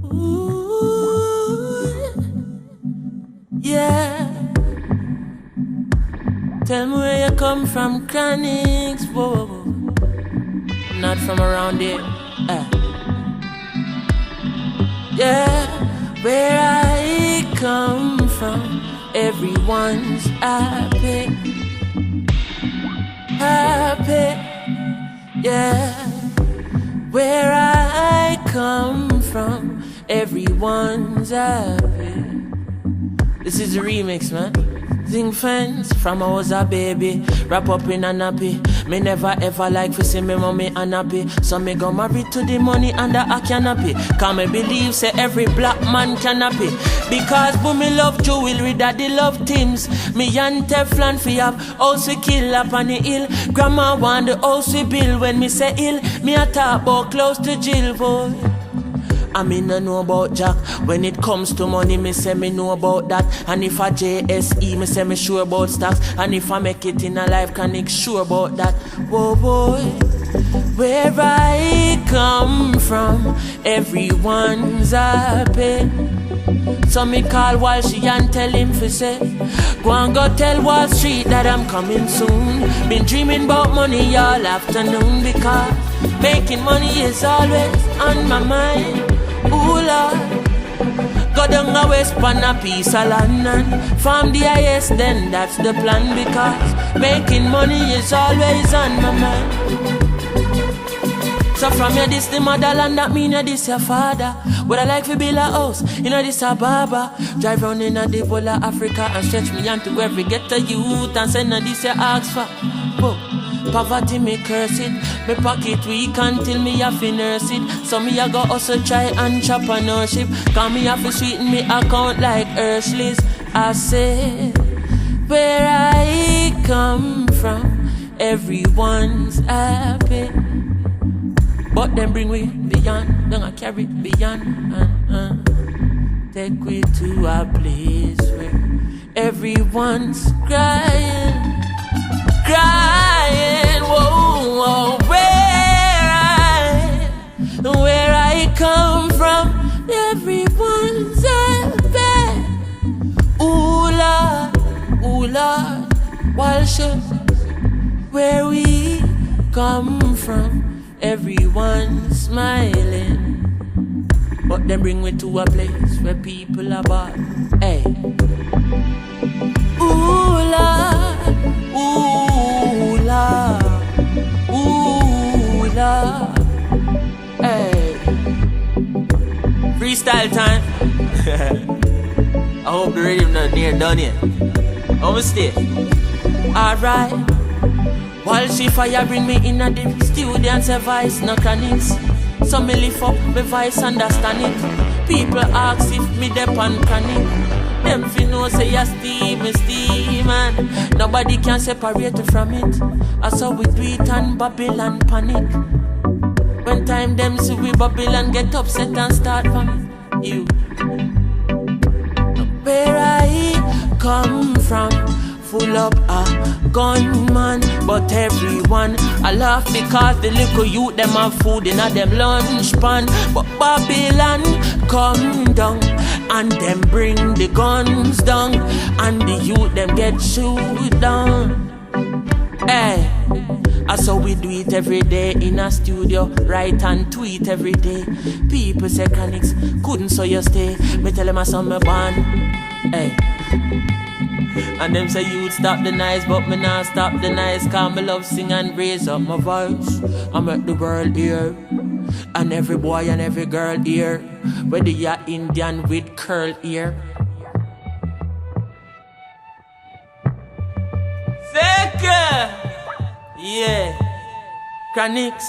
Ooh, yeah. Tell me where you come from, Chronixx. Whoa, whoa. I'm not from around here. Yeah, where I come from, everyone's happy. Happy, yeah. Where I come from, everyone's happy. This is a remix, man. Sing fans from I was a baby, wrap up in a nappy. Me never ever like to see me mommy unhappy. So me go married to the money under a canopy. Can me believe say every black man can happy. Because boom me love jewelry that they love teams. Me and Teflon fi have house we kill up on the hill. Grandma want the house we build when me say ill. Me a talk about close to jail boy. I mean I know about Jack. When it comes to money, me say me know about that. And if I JSE, me say me sure about stocks. And if I make it in a life, Chronixx sure about that. Whoa boy, where I come from, everyone's happy. So me call Walshy and tell him fi say, go and go tell Wall Street that I'm coming soon. Been dreaming about money all afternoon. Because making money is always on my mind. Ooh Lord, go down the west pan a piece of land and farm the highest, then that's the plan. Because making money is always on my mind. So from here this the motherland, that mean this your father. Would I like to build a house, you know this a barber. Drive round in a the whole of Africa and stretch me onto every ghetto youth and send this your ask for. Whoa. Poverty me curse it, me pocket weak until me have to nurse it. So me a go also try entrepreneurship. Cause me have to sweeten me account like Hershey's. I say, where I come from, everyone's happy. But them bring we beyond, then I carry beyond. Take we to a place where everyone's crying. Crying, whoa, whoa, where I come from, everyone's happy. Ooh Lord, Walshy, where we come from, everyone's smiling. But they bring me to a place where people are bad. Hey, ooh Lord, ooh Lord, ooh Lord. Hey, freestyle time. I hope the rhythm not near done yet. I'ma stay. Alright. Walshy fire bring me in a the studio and say voice no Chronixx. So me lift up my voice, understand it. People ask if me dep on Chronixx. Them fi know say ya steam man. Nobody can separate you from it. That's how we do it and Babylon panic. When time them see we Babylon get upset and start from you. Where I come from, full up a gunman, but everyone I laugh because the little youth them have food in a them lunch pan. But Babylon come down and them bring the guns down, and the youth them get shoot down. Hey, that's how we do it every day in a studio, write and tweet every day. People say Chronixx couldn't so you stay. Me tell them I saw me born. Hey. And them say you'd stop the nice, but me not stop the nice. Cause me love sing and raise up my voice. I make the world hear, and every boy and every girl hear. Whether you're Indian with curl ear. Fake! Yeah, Chronixx.